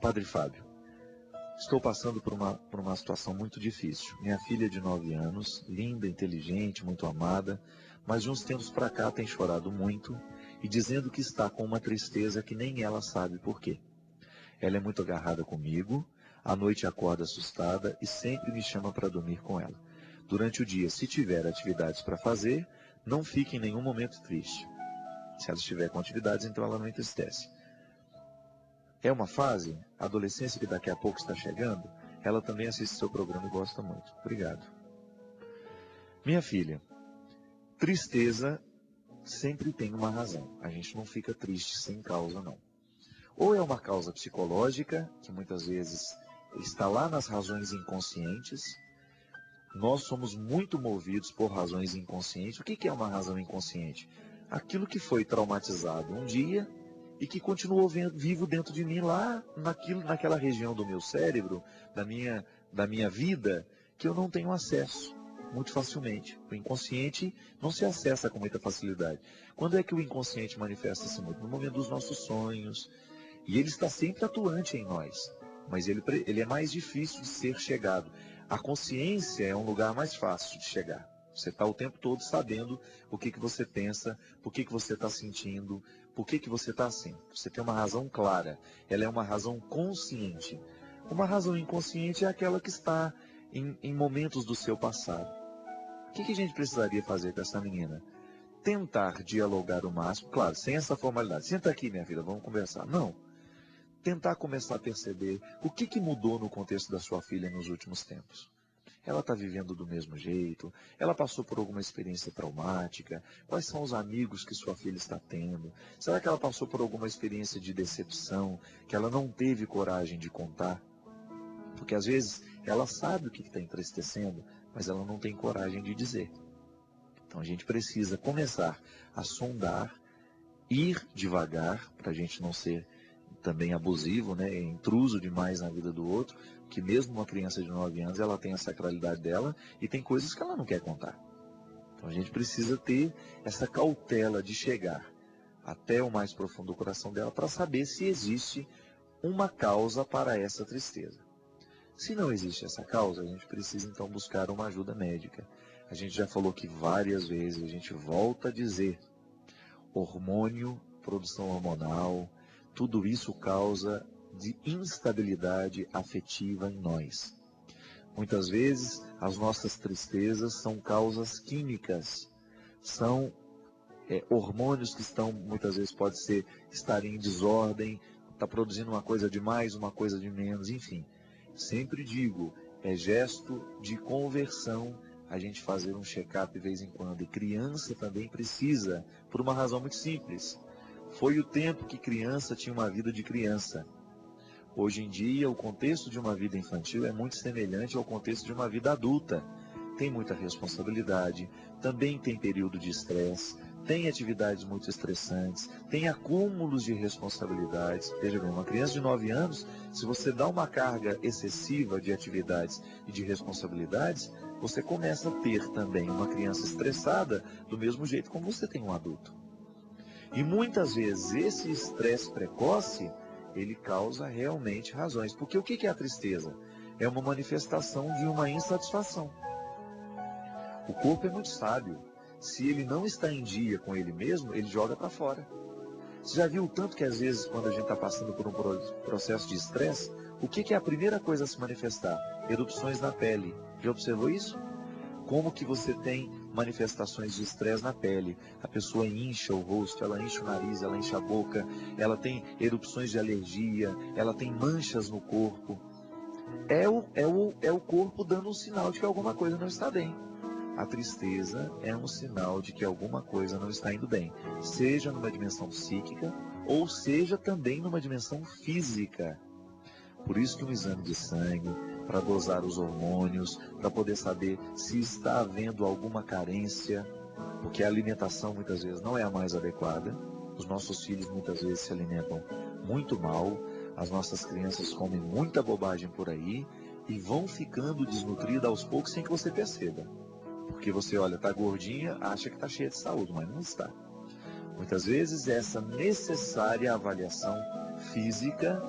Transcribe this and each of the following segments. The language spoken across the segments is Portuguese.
Padre Fábio, estou passando por uma situação muito difícil. Minha filha de 9 anos, linda, inteligente, muito amada, mas de uns tempos para cá tem chorado muito e dizendo que está com uma tristeza que nem ela sabe por quê. Ela é muito agarrada comigo, à noite acorda assustada e sempre me chama para dormir com ela. Durante o dia, se tiver atividades para fazer, não fica em nenhum momento triste. Se ela estiver com atividades, então ela não entristece. É uma fase, a adolescência que daqui a pouco está chegando, ela também assiste seu programa e gosta muito. Obrigado. Minha filha, tristeza sempre tem uma razão. A gente não fica triste sem causa, não. Ou é uma causa psicológica, que muitas vezes está lá nas razões inconscientes. Nós somos muito movidos por razões inconscientes. O que é uma razão inconsciente? Aquilo que foi traumatizado um dia e que continuou vivo dentro de mim lá naquela região do meu cérebro, da minha vida, que eu não tenho acesso muito facilmente. O inconsciente não se acessa com muita facilidade. Quando é que o inconsciente manifesta-se muito? No momento dos nossos sonhos. E ele está sempre atuante em nós, mas ele é mais difícil de ser chegado. A consciência é um lugar mais fácil de chegar. Você está o tempo todo sabendo o que você pensa, por que você está sentindo, por que você está assim. Você tem uma razão clara, ela é uma razão consciente. Uma razão inconsciente é aquela que está em momentos do seu passado. O que a gente precisaria fazer com essa menina? Tentar dialogar o máximo, claro, sem essa formalidade. Senta aqui, minha filha, vamos conversar. Não. Tentar começar a perceber o que mudou no contexto da sua filha nos últimos tempos. Ela está vivendo do mesmo jeito? Ela passou por alguma experiência traumática? Quais são os amigos que sua filha está tendo? Será que ela passou por alguma experiência de decepção que ela não teve coragem de contar? Porque às vezes ela sabe o que está entristecendo, mas ela não tem coragem de dizer. Então a gente precisa começar a sondar, ir devagar, para a gente não ser também abusivo, né, intruso demais na vida do outro, que mesmo uma criança de 9 anos, ela tem a sacralidade dela e tem coisas que ela não quer contar. Então a gente precisa ter essa cautela de chegar até o mais profundo do coração dela para saber se existe uma causa para essa tristeza. Se não existe essa causa, a gente precisa então buscar uma ajuda médica. A gente já falou que várias vezes, a gente volta a dizer, hormônio, produção hormonal, tudo isso causa de instabilidade afetiva em nós. Muitas vezes as nossas tristezas são causas químicas, são hormônios que estão, muitas vezes pode ser, estarem em desordem, está produzindo uma coisa de mais, uma coisa de menos, enfim. Sempre digo, é gesto de conversão a gente fazer um check-up de vez em quando. E criança também precisa, por uma razão muito simples. Foi o tempo que criança tinha uma vida de criança. Hoje em dia, o contexto de uma vida infantil é muito semelhante ao contexto de uma vida adulta. Tem muita responsabilidade, também tem período de estresse, tem atividades muito estressantes, tem acúmulos de responsabilidades. Veja bem, uma criança de 9 anos, se você dá uma carga excessiva de atividades e de responsabilidades, você começa a ter também uma criança estressada do mesmo jeito como você tem um adulto. E muitas vezes esse estresse precoce, ele causa realmente razões. Porque o que é a tristeza? É uma manifestação de uma insatisfação. O corpo é muito sábio. Se ele não está em dia com ele mesmo, ele joga para fora. Você já viu o tanto que às vezes, quando a gente está passando por um processo de estresse, o que é a primeira coisa a se manifestar? Erupções na pele. Já observou isso? Como que você tem manifestações de estresse na pele? A pessoa incha o rosto, ela incha o nariz, ela incha a boca, ela tem erupções de alergia, ela tem manchas no corpo. É o corpo dando um sinal de que alguma coisa não está bem. A tristeza é um sinal de que alguma coisa não está indo bem, seja numa dimensão psíquica ou seja também numa dimensão física. Por isso que um exame de sangue, para dosar os hormônios, para poder saber se está havendo alguma carência, porque a alimentação muitas vezes não é a mais adequada. Os nossos filhos muitas vezes se alimentam muito mal, as nossas crianças comem muita bobagem por aí e vão ficando desnutridas aos poucos sem que você perceba. Porque você olha, está gordinha, acha que está cheia de saúde, mas não está. Muitas vezes essa necessária avaliação física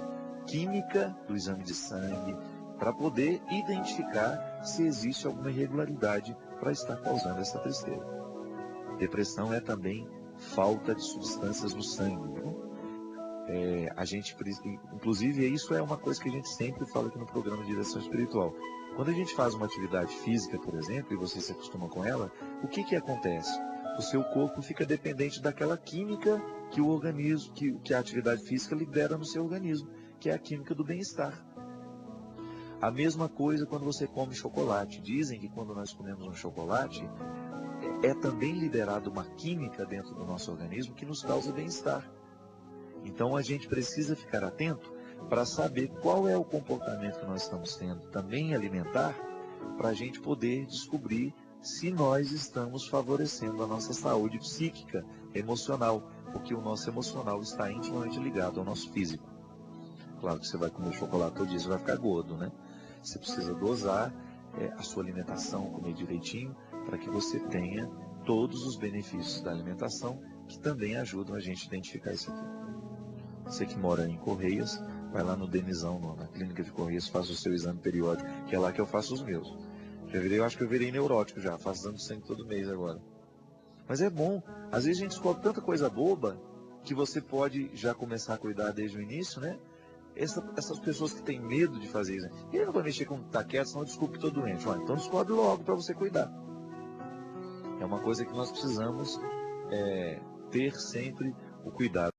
química do exame de sangue, para poder identificar se existe alguma irregularidade para estar causando essa tristeza. Depressão é também falta de substâncias no sangue, viu? Inclusive, isso é uma coisa que a gente sempre fala aqui no programa de direção espiritual. Quando a gente faz uma atividade física, por exemplo, e você se acostuma com ela, o que acontece? O seu corpo fica dependente daquela química que o organismo, que a atividade física libera no seu organismo, que é a química do bem-estar. A mesma coisa quando você come chocolate. Dizem que quando nós comemos um chocolate, é também liberada uma química dentro do nosso organismo que nos causa bem-estar. Então a gente precisa ficar atento para saber qual é o comportamento que nós estamos tendo também alimentar, para a gente poder descobrir se nós estamos favorecendo a nossa saúde psíquica, emocional, porque o nosso emocional está intimamente ligado ao nosso físico. Claro que você vai comer chocolate todo dia, você vai ficar gordo, né? Você precisa dosar a sua alimentação, comer direitinho, para que você tenha todos os benefícios da alimentação, que também ajudam a gente a identificar isso aqui. Você que mora em Correias, vai lá no Denizão, na clínica de Correias, faz o seu exame periódico, que é lá que eu faço os meus. Eu acho que eu virei neurótico já, faço exame de sangue todo mês agora. Mas é bom, às vezes a gente descobre tanta coisa boba, que você pode já começar a cuidar desde o início, né? Essas pessoas que têm medo de fazer isso, eu não vou mexer com tá quieto, senão eu descubro que estou doente. Então descobre logo para você cuidar. É uma coisa que nós precisamos ter sempre o cuidado.